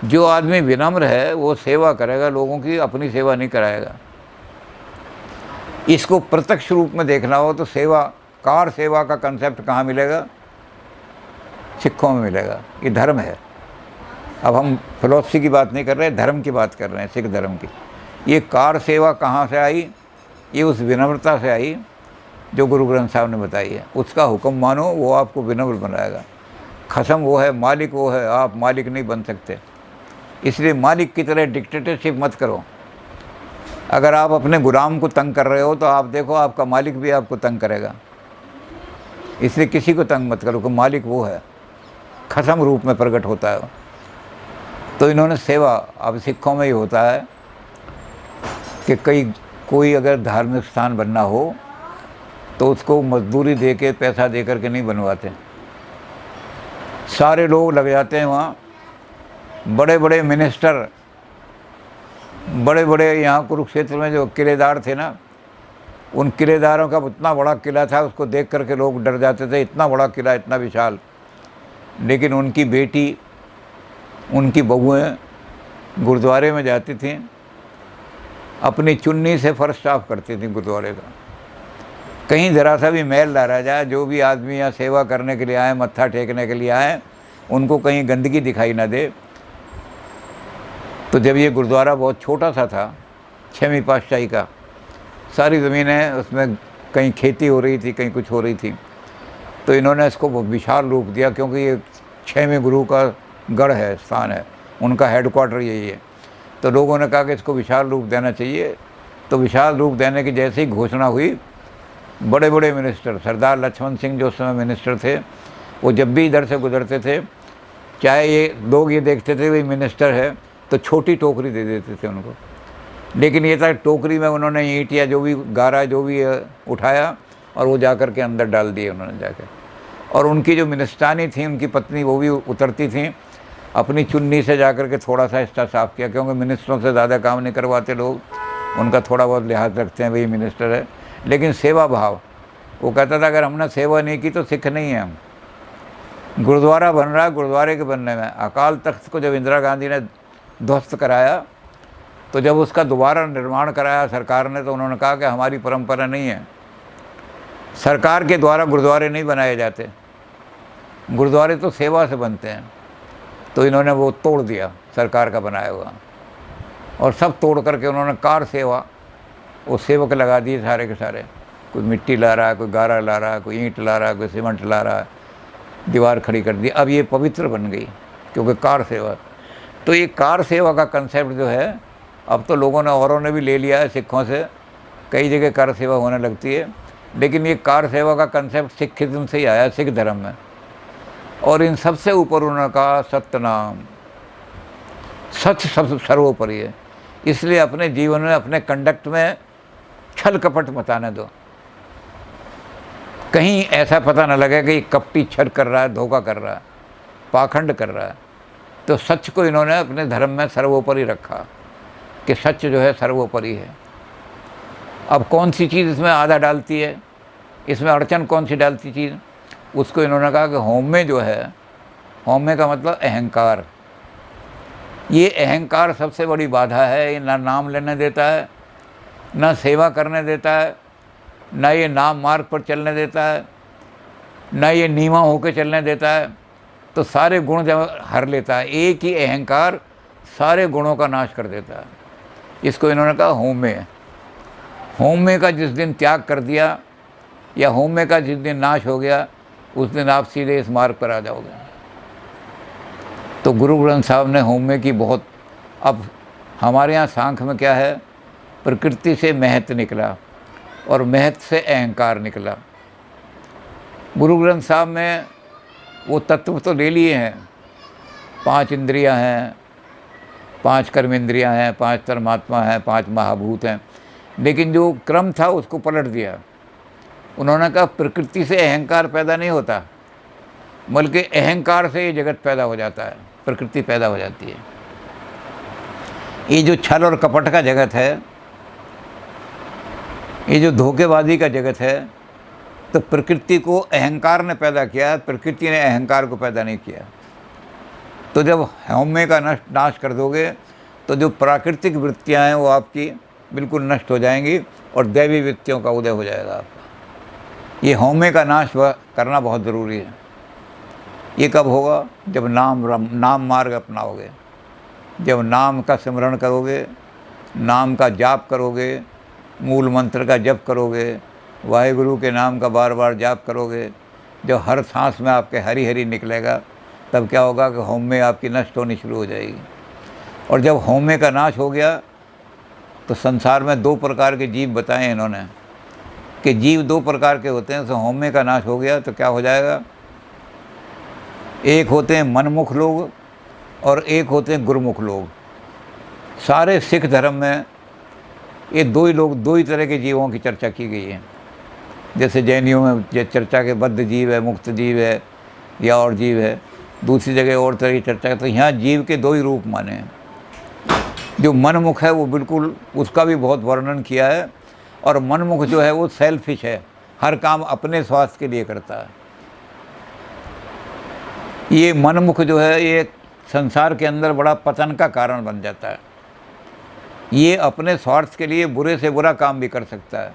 जो आदमी विनम्र है वो सेवा करेगा लोगों की, अपनी सेवा नहीं कराएगा। इसको प्रत्यक्ष रूप में देखना हो तो सेवा, कार सेवा का कंसेप्ट कहाँ मिलेगा? सिखों में मिलेगा। ये धर्म है। अब हम फिलॉसफी की बात नहीं कर रहे, धर्म की बात कर रहे हैं, सिख धर्म की। ये कार सेवा कहाँ से आई? ये उस विनम्रता से आई जो गुरु ग्रंथ साहब ने बताई है। उसका हुक्म मानो, वो आपको विनम्र बनाएगा। खसम वो है, मालिक वो है, आप मालिक नहीं बन सकते। इसलिए मालिक की तरह डिक्टेटरशिप मत करो। अगर आप अपने गुलाम को तंग कर रहे हो तो आप देखो आपका मालिक भी आपको तंग करेगा। इसलिए किसी को तंग मत करो, कि मालिक वो है, खसम रूप में प्रकट होता है। तो इन्होंने सेवा, अब सिखों में ही होता है कि कोई अगर धार्मिक स्थान बनना हो तो उसको मजदूरी दे के, पैसा दे करके नहीं बनवाते। सारे लोग लग जाते हैं वहाँ। बड़े बड़े मिनिस्टर, बड़े बड़े यहाँ कुरुक्षेत्र में जो किलेदार थे ना, उन किलेदारों का इतना बड़ा किला था, उसको देख करके लोग डर जाते थे। इतना बड़ा किला, इतना विशाल। लेकिन उनकी बेटी, उनकी बहुएं गुरुद्वारे में जाती थीं, अपनी चुन्नी से फर्श साफ करती थीं गुरुद्वारे का। कहीं ज़रा सा भी मैल ना रह जाए। जो भी आदमी यहाँ सेवा करने के लिए आए, मत्था टेकने के लिए आए, उनको कहीं गंदगी दिखाई ना दे। तो जब ये गुरुद्वारा बहुत छोटा सा था, 6वीं पातशाही का, सारी ज़मीनें उसमें कहीं खेती हो रही थी, कहीं कुछ हो रही थी, तो इन्होंने इसको विशाल रूप दिया। क्योंकि ये 6वें गुरु का गढ़ है, स्थान है, उनका हेडक्वार्टर यही है। तो लोगों ने कहा कि इसको विशाल रूप देना चाहिए। तो विशाल रूप देने की जैसे ही घोषणा हुई, बड़े बड़े मिनिस्टर, सरदार लक्ष्मण सिंह जो उस समय मिनिस्टर थे, वो जब भी इधर से गुजरते थे, चाहे ये लोग ये देखते थे भाई मिनिस्टर है, तो छोटी टोकरी दे देते थे उनको। लेकिन ये था टोकरी में उन्होंने ईंट या जो भी गारा, जो भी उठाया, और वो जा कर के अंदर डाल दिए उन्होंने जाकर। और उनकी जो मिनिस्टानी थी, उनकी पत्नी, वो भी उतरती थी, अपनी चुन्नी से जा कर के थोड़ा सा हिस्सा साफ़ किया। क्योंकि मिनिस्टरों से ज़्यादा काम नहीं करवाते लोग, उनका थोड़ा बहुत लिहाज रखते हैं, भाई मिनिस्टर है। लेकिन सेवा भाव, वो कहता था अगर हमने सेवा नहीं की तो सिख नहीं है हम। गुरुद्वारा बन रहा है, गुरुद्वारे के बनने में अकाल तख्त को जब इंदिरा गांधी ने ध्वस्त कराया, तो जब उसका दोबारा निर्माण कराया सरकार ने, तो उन्होंने कहा कि हमारी परंपरा नहीं है, सरकार के द्वारा गुरुद्वारे नहीं बनाए जाते, गुरुद्वारे तो सेवा से बनते हैं। तो इन्होंने वो तोड़ दिया सरकार का बनाया हुआ, और सब तोड़ करके उन्होंने कार सेवा, वो सेवक लगा दिए सारे के सारे। कोई मिट्टी ला रहा है, कोई गारा ला रहा है, कोई ईंट ला रहा है, कोई सीमेंट ला रहा है, दीवार खड़ी कर दी। अब ये पवित्र बन गई क्योंकि कार सेवा। तो ये कार सेवा का कंसेप्ट जो है, अब तो लोगों ने, औरों ने भी ले लिया है सिखों से, कई जगह कार सेवा होने लगती है। लेकिन ये कार सेवा का कंसेप्ट सिखिज्म से ही आया, सिख धर्म में। और इन सबसे ऊपर उन्होंने कहा सत्य नाम, सच सब सर्वोपरि है। इसलिए अपने जीवन में, अपने कंडक्ट में छल कपट मत आने दो। कहीं ऐसा पता न लगे कि कपटी छल कर रहा है, धोखा कर रहा है, पाखंड कर रहा है। तो सच को इन्होंने अपने धर्म में सर्वोपरि रखा, कि सच जो है सर्वोपरि है। अब कौन सी चीज़ इसमें आधा डालती है, इसमें अड़चन कौन सी डालती चीज़, उसको इन्होंने कहा कि हौम्य जो है, हौम्य का मतलब अहंकार। ये अहंकार सबसे बड़ी बाधा है। ये ना नाम लेने देता है, ना सेवा करने देता है, ना ये नाम मार्ग पर चलने देता है, ना ये नीमा होकर चलने देता है। तो सारे गुण जब हर लेता है, एक ही अहंकार सारे गुणों का नाश कर देता है। इसको इन्होंने कहा हौम्य। हौम्य का जिस दिन त्याग कर दिया, या हौम्य का जिस दिन नाश हो गया, उस दिन आप सीधे इस मार्ग पर आ जाओगे। तो गुरु ग्रंथ साहब ने हौम्य की बहुत, अब हमारे यहाँ सांख्य में क्या है, प्रकृति से महत निकला और महत से अहंकार निकला। गुरु ग्रंथ साहब में वो तत्व तो ले लिए हैं, 5 इंद्रियां हैं, 5 कर्म इंद्रियां हैं, 5 परमात्मा हैं, 5 महाभूत हैं। लेकिन जो क्रम था उसको पलट दिया। उन्होंने कहा प्रकृति से अहंकार पैदा नहीं होता, बल्कि अहंकार से ये जगत पैदा हो जाता है, प्रकृति पैदा हो जाती है। ये जो छल और कपट का जगत है, ये जो धोखेबाजी का जगत है, तो प्रकृति को अहंकार ने पैदा किया, प्रकृति ने अहंकार को पैदा नहीं किया। तो जब हौमे का नाश कर दोगे तो जो प्राकृतिक वृत्तियाँ हैं वो आपकी बिल्कुल नष्ट हो जाएंगी और दैवी वृत्तियों का उदय हो जाएगा आपका। ये हौमे का नाश करना बहुत ज़रूरी है। ये कब होगा? जब नाम मार्ग अपनाओगे, जब नाम का सिमरण करोगे, नाम का जाप करोगे, मूल मंत्र का जप करोगे, वाहेगुरु के नाम का बार बार जाप करोगे, जब हर सांस में आपके हरी हरी निकलेगा, तब क्या होगा कि हौमे आपकी नष्ट होनी शुरू हो जाएगी। और जब हौमे का नाश हो गया तो संसार में 2 प्रकार के जीव बताए इन्होंने कि जीव 2 प्रकार के होते हैं। तो हौमे का नाश हो गया तो क्या हो जाएगा? एक होते हैं मनमुख लोग और एक होते हैं गुरुमुख लोग। सारे सिख धर्म में ये 2 ही तरह के जीवों की चर्चा की गई है। जैसे जैनियों में ये चर्चा के बद्ध जीव है, मुक्त जीव है या और जीव है, दूसरी जगह और तरह की चर्चा। तो यहाँ जीव के 2 ही रूप माने हैं। जो मनमुख है वो बिल्कुल, उसका भी बहुत वर्णन किया है। और मनमुख जो है वो सेल्फिश है, हर काम अपने स्वास्थ्य के लिए करता है। ये मनमुख जो है ये संसार के अंदर बड़ा पतन का कारण बन जाता है। ये अपने स्वार्थ के लिए बुरे से बुरा काम भी कर सकता है,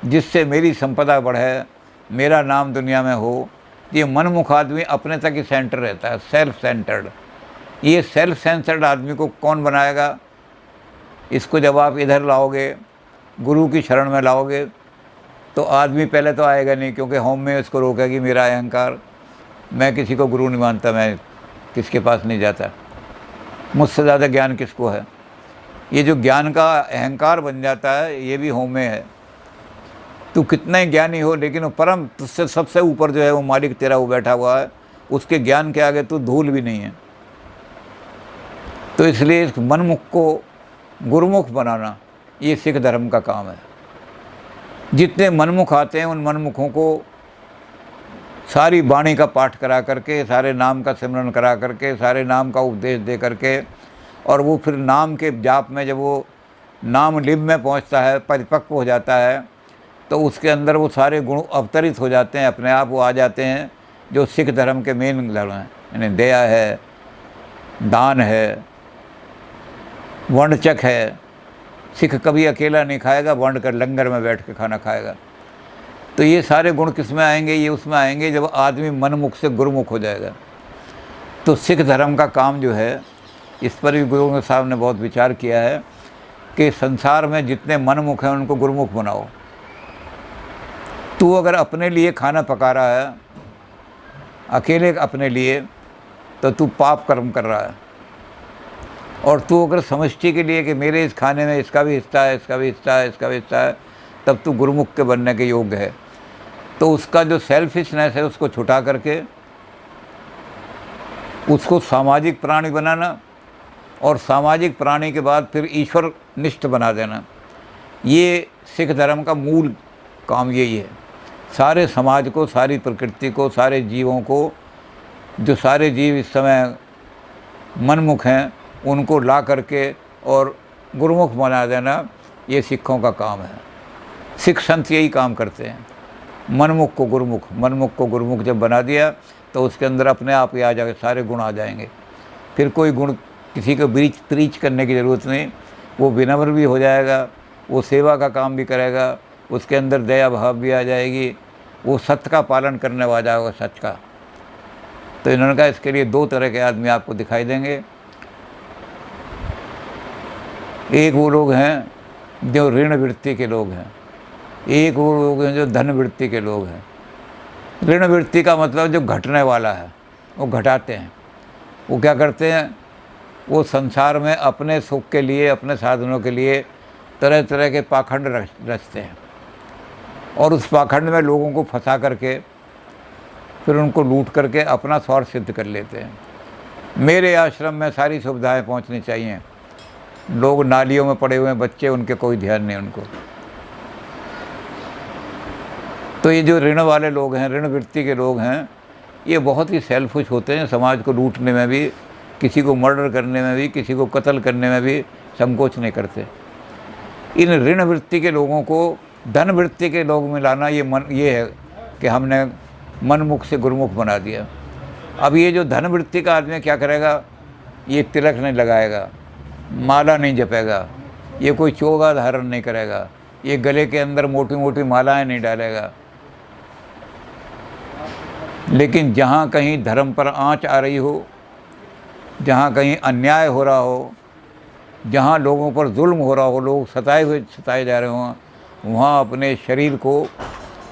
जिससे मेरी संपदा बढ़े, मेरा नाम दुनिया में हो। ये मनमुख आदमी अपने तक ही सेंटर रहता है, सेल्फ सेंटर्ड। ये सेल्फ सेंटर्ड आदमी को कौन बनाएगा? इसको जब आप इधर लाओगे, गुरु की शरण में लाओगे, तो आदमी पहले तो आएगा नहीं, क्योंकि होम में इसको रोकेगी मेरा अहंकार, मैं किसी को गुरु नहीं मानता, मैं किसके पास नहीं जाता, मुझसे ज़्यादा ज्ञान किसको है। ये जो ज्ञान का अहंकार बन जाता है, ये भी होम में है। तू कितना ही ज्ञानी हो, लेकिन वो परम तुझसे सबसे ऊपर जो है वो मालिक तेरा वो बैठा हुआ है, उसके ज्ञान के आगे तू धूल भी नहीं है। तो इसलिए इस मनमुख को गुरुमुख बनाना ये सिख धर्म का काम है। जितने मनमुख आते हैं उन मनमुखों को सारी वाणी का पाठ करा करके, सारे नाम का सिमरन करा करके, सारे नाम का उपदेश दे करके, और वो फिर नाम के जाप में जब वो नाम लिप में पहुंचता है, परिपक्व हो जाता है, तो उसके अंदर वो सारे गुण अवतरित हो जाते हैं, अपने आप वो आ जाते हैं जो सिख धर्म के मेन धर्म हैं। यानी दया है, दान है, वर्णचक है। सिख कभी अकेला नहीं खाएगा, वर्ण कर लंगर में बैठ के खाना खाएगा। तो ये सारे गुण किस में आएंगे? ये उसमें आएंगे जब आदमी मनमुख से गुरुमुख हो जाएगा। तो सिख धर्म का काम जो है, इस पर भी गुरुओं साहब ने बहुत विचार किया है कि संसार में जितने मनमुख हैं उनको गुरुमुख बनाओ। तू अगर अपने लिए खाना पका रहा है, अकेले अपने लिए, तो तू पाप कर्म कर रहा है। और तू अगर समष्टि के लिए कि मेरे इस खाने में इसका भी हिस्सा है, इसका भी हिस्सा है, इसका भी हिस्सा है, तब तू गुरुमुख के बनने के योग्य है। तो उसका जो सेल्फिशनेस है उसको छुटा करके उसको सामाजिक प्राणी बनाना, और सामाजिक प्राणी के बाद फिर ईश्वर निष्ठ बना देना। ये सिख धर्म का मूल काम यही है। सारे समाज को, सारी प्रकृति को, सारे जीवों को, जो सारे जीव इस समय मनमुख हैं, उनको ला करके और गुरुमुख बना देना, ये सिखों का काम है। सिख संत यही काम करते हैं। मनमुख को गुरुमुख, मनमुख को गुरुमुख जब बना दिया तो उसके अंदर अपने आप ही आ जाएंगे, सारे गुण आ जाएंगे। फिर कोई गुण किसी को प्रीच करने की ज़रूरत नहीं, वो विनम्र भी हो जाएगा, वो सेवा का काम भी करेगा, उसके अंदर दया भाव भी आ जाएगी, वो सत्य का पालन करने वाला होगा, सच का। तो इन्होंने कहा इसके लिए 2 तरह के आदमी आपको दिखाई देंगे। एक वो लोग हैं जो ऋण वृत्ति के लोग हैं, एक वो लोग हैं जो धन वृत्ति के लोग हैं। ऋण वृत्ति का मतलब जो घटने वाला है, वो घटाते हैं। वो क्या करते हैं? वो संसार में अपने सुख के लिए, अपने साधनों के लिए तरह तरह के पाखंड रचते हैं, और उस पाखंड में लोगों को फंसा करके फिर उनको लूट करके अपना स्वार्थ सिद्ध कर लेते हैं। मेरे आश्रम में सारी सुविधाएं पहुंचनी चाहिए, लोग नालियों में पड़े हुए हैं बच्चे, उनके कोई ध्यान नहीं उनको। तो ये जो ऋण वाले लोग हैं, ऋण वृत्ति के लोग हैं, ये बहुत ही सेल्फिश होते हैं। समाज को लूटने में भी, किसी को मर्डर करने में भी, किसी को कत्ल करने में भी संकोच नहीं करते। इन ऋण वृत्ति के लोगों को धन वृत्ति के लोग में लाना, ये है कि हमने मनमुख से गुरुमुख बना दिया। अब ये जो धन वृत्ति का आदमी क्या करेगा, ये तिलक नहीं लगाएगा, माला नहीं जपेगा, ये कोई चोगा धारण नहीं करेगा, ये गले के अंदर मोटी मोटी मालाएं नहीं डालेगा। लेकिन जहाँ कहीं धर्म पर आँच आ रही हो, जहाँ कहीं अन्याय हो रहा हो, जहाँ लोगों पर जुल्म हो रहा हो, लोग सताए जा रहे हों, वहाँ अपने शरीर को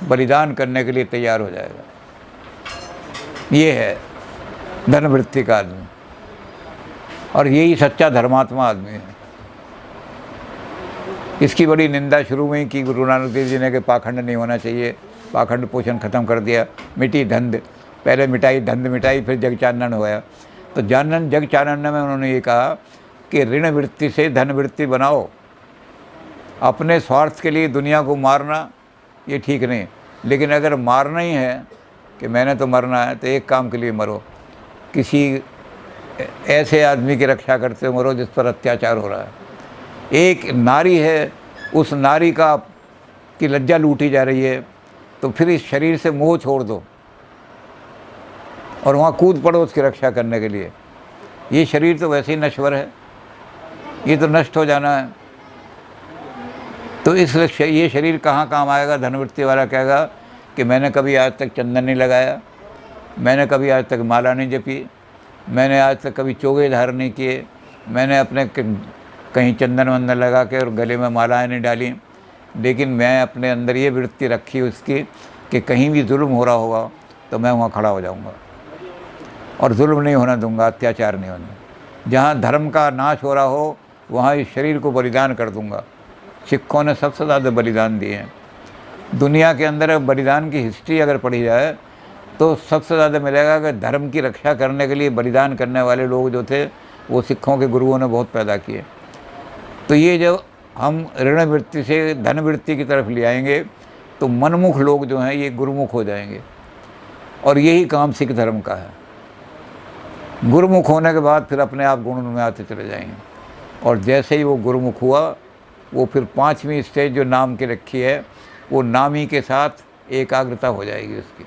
बलिदान करने के लिए तैयार हो जाएगा। ये है धनवृत्ति का आदमी, और यही सच्चा धर्मात्मा आदमी है। इसकी बड़ी निंदा शुरू में ही की गुरु नानक देव जी ने कि पाखंड नहीं होना चाहिए, पाखंड पोषण ख़त्म कर दिया, मिटी धंध, पहले मिटाई धंध मिटाई, फिर जग चानन होया। तो जानन जग चानन में उन्होंने ये कहा कि ऋण वृत्ति से धन वृत्ति बनाओ। अपने स्वार्थ के लिए दुनिया को मारना ये ठीक नहीं, लेकिन अगर मारना ही है कि मैंने तो मरना है, तो एक काम के लिए मरो, किसी ऐसे आदमी की रक्षा करते हो मरो जिस पर अत्याचार हो रहा है। एक नारी है, उस नारी की लज्जा लूटी जा रही है, तो फिर इस शरीर से मोह छोड़ दो और वहाँ कूद पड़ो उसकी रक्षा करने के लिए। ये शरीर तो वैसे ही नश्वर है, ये तो नष्ट हो जाना है। तो इसलिए ये शरीर कहाँ काम आएगा। धनवृत्ति वाला कहेगा कि मैंने कभी आज तक चंदन नहीं लगाया, मैंने कभी आज तक माला नहीं जपी, मैंने आज तक कभी चोगे धारण नहीं किए, मैंने अपने कहीं चंदन वंदन लगा के और गले में मालाएं नहीं डाली, लेकिन मैं अपने अंदर ये वृत्ति रखी उसकी कि कहीं भी जुल्म हो रहा होगा तो मैं वहाँ खड़ा हो जाऊँगा और जुल्म नहीं होना दूंगा, अत्याचार नहीं होने। जहाँ धर्म का नाश हो रहा हो वहाँ इस शरीर को बलिदान कर दूंगा। सिखों ने सबसे ज़्यादा बलिदान दिए हैं दुनिया के अंदर। बलिदान की हिस्ट्री अगर पढ़ी जाए तो सबसे ज़्यादा मिलेगा कि धर्म की रक्षा करने के लिए बलिदान करने वाले लोग जो थे वो सिखों के गुरुओं ने बहुत पैदा किए। तो ये जब हम ऋण वृत्ति से धन वृत्ति की तरफ ले आएंगे तो मनमुख लोग जो हैं ये गुरुमुख हो जाएंगे, और यही काम सिख धर्म का है। गुरुमुख होने के बाद फिर अपने आप गुण में आते चले जाएंगे, और जैसे ही वो गुरुमुख हुआ वो फिर 5वीं स्टेज जो नाम की रखी है वो नामी के साथ एकाग्रता हो जाएगी उसकी।